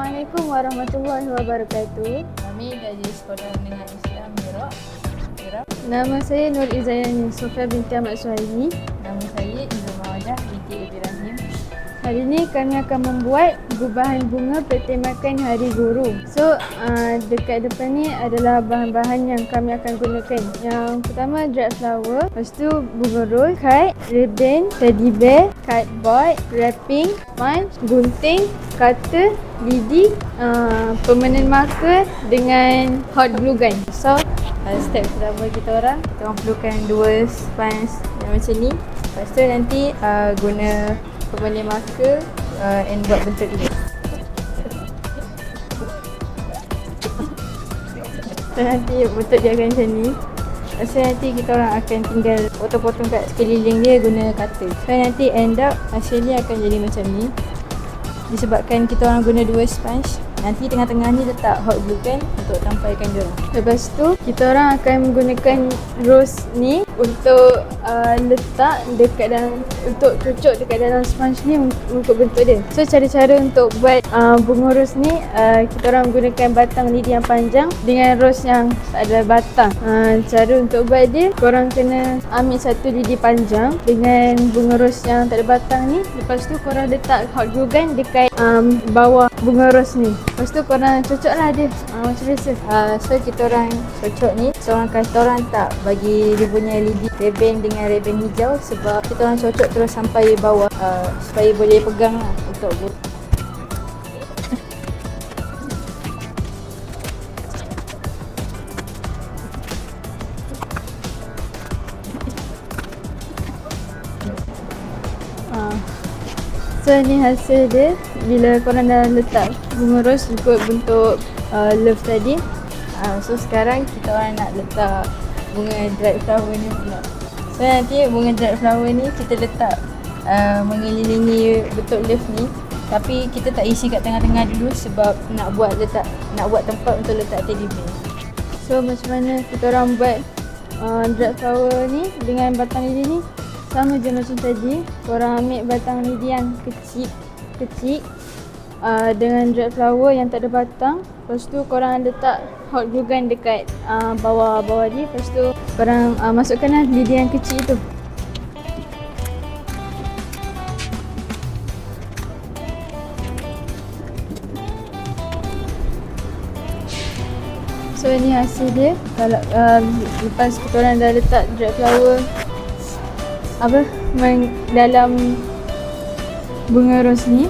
Assalamualaikum warahmatullahi wabarakatuh. Kami dari Sekolah Menengah Islam Merah. Nama saya Nur Izayani Sofia binti Ahmad Suhaimi. Nama saya Izzul Mawadah binti Ibrahim. Hari ini kami akan membuat gubahan bunga bertemakan Hari Guru. So, dekat depan ni adalah bahan-bahan yang kami akan gunakan. Yang pertama dried flower, lepas tu bunga rose, kite, ribbon, teddy bear, cardboard, wrapping, sponge, gunting, cutter, lidi, permanent marker dengan hot glue gun. So, step pertama kita orang perlukan 2 sponge yang macam ni. Lepas tu nanti guna permanent marker and buat bentuk dia. So nanti bentuk dia akan macam ni. So nanti kita orang akan tinggal potong-potong kat sekeliling dia guna cutter. So nanti end up hasilnya akan jadi macam ni. Disebabkan kita orang guna 2 sponge, nanti tengah-tengah ni letak hot glue gun untuk tampaikan dia orang. Lepas tu kita orang akan menggunakan rose ni untuk letak dekat dalam, untuk cucuk dekat dalam sponge ni untuk bentuk dia. So cara-cara untuk buat bunga rose ni, kita orang menggunakan batang lidi yang panjang dengan rose yang tak ada batang. Cara untuk buat dia, korang kena ambil satu lidi panjang dengan bunga rose yang tak ada batang ni. Lepas tu korang letak hot glue gun dekat bawah bunga rose ni. Lepas tu korang cocok lah dia macam biasa. So kita orang cocok ni, seorang kata orang tak bagi dia punya lidi ribbon dengan ribbon hijau sebab kita orang cocok terus sampai bawah supaya boleh pegang lah untuk buat. So ni hasil dia bila korang dah letak bunga rose ikut bentuk love tadi. So sekarang kita orang nak letak bunga dried flower ni pula. So nanti bunga dried flower ni kita letak mengelilingi bentuk love ni, tapi kita tak isi kat tengah-tengah dulu sebab nak buat tempat untuk letak teddy bear. So macam mana kita orang buat dried flower ni dengan batang lidi ni? Sama je macam tadi, korang ambil batang lidi yang kecil dengan dried flower yang tak ada batang. Lepas tu korang letak hot glue gun dekat bawah dia. Lepas tu korang masukkanlah lidi yang kecil tu. So ni hasil dia. Kalau lepas korang dah letak dried flower dalam bunga rose ni,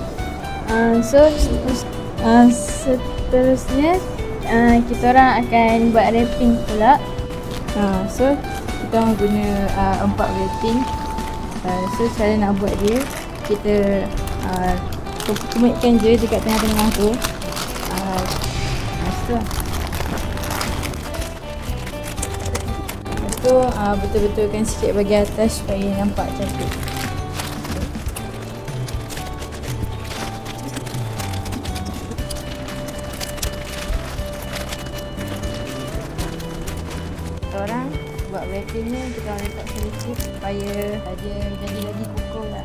seterusnya kita orang akan buat wrapping pula. So kita orang guna 4 wrapping. So cara nak buat dia, kita tumitkan je dekat tengah-tengah tu. Tu betul-betulkan sikit bahagian atas supaya nampak cantik. Kita orang buat wrapping ni, kita orang letak sedikit supaya dia jadi lagi kukuh lah.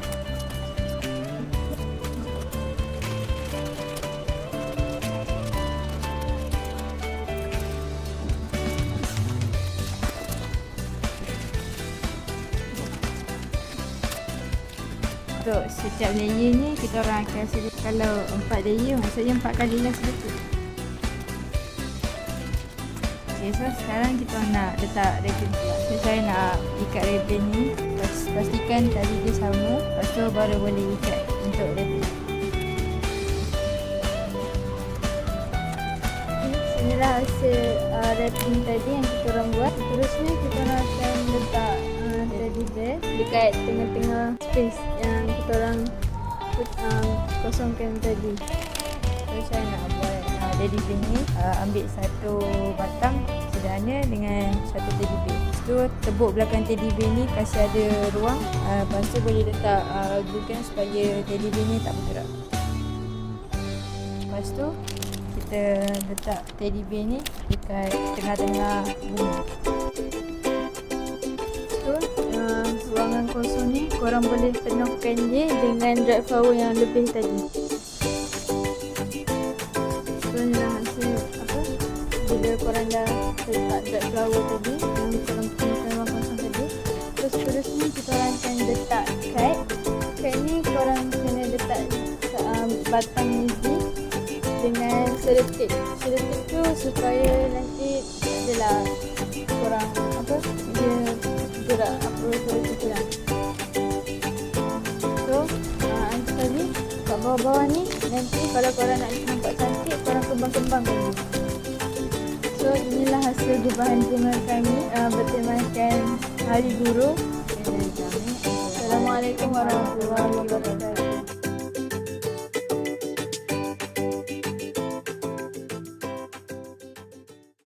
Untuk setiap layer ni kita orang akan sedikit, kalau 4 layer maksudnya 4 kali lah sedikit. Okay, so sekarang kita nak letak ribbon pula. So saya nak ikat ribbon ni, pastikan tali dia sama, lepas tu baru boleh ikat untuk ribbon. Inilah hasil wrapping tadi yang kita orang buat. Terusnya kita orang akan letak teddy bear dekat tengah-tengah space yang kita orang kosongkan tadi. So saya nak buat teddy bear ni, ambil satu batang sederhana dengan satu teddy bear. Lepas tu tebuk belakang teddy bear ni, kasih ada ruang. Lepas tu boleh letak glue gun supaya teddy bear ni tak bergerak. Lepas tu kita letak teddy bear ni dekat tengah-tengah bunga. Ruangan kosong ni korang boleh penuhkan dia dengan dried flower yang lebih tadi. kita letak that flower tadi yang dalam dalam kosong tadi. Terus seterusnya kita orang akan letak kad. Kad ni korang kena letak batang nizi dengan seletik. Seletik tu supaya nanti adalah korang apa dia gerak apa tu lah. So nanti tadi kat bawah-bawah ni nanti kalau korang nak nampak cantik korang kembang-kembangkan dulu. So inilah hasil gubahan bunga kami bertemakan Hari Guru. Assalamualaikum warahmatullahi wabarakatuh.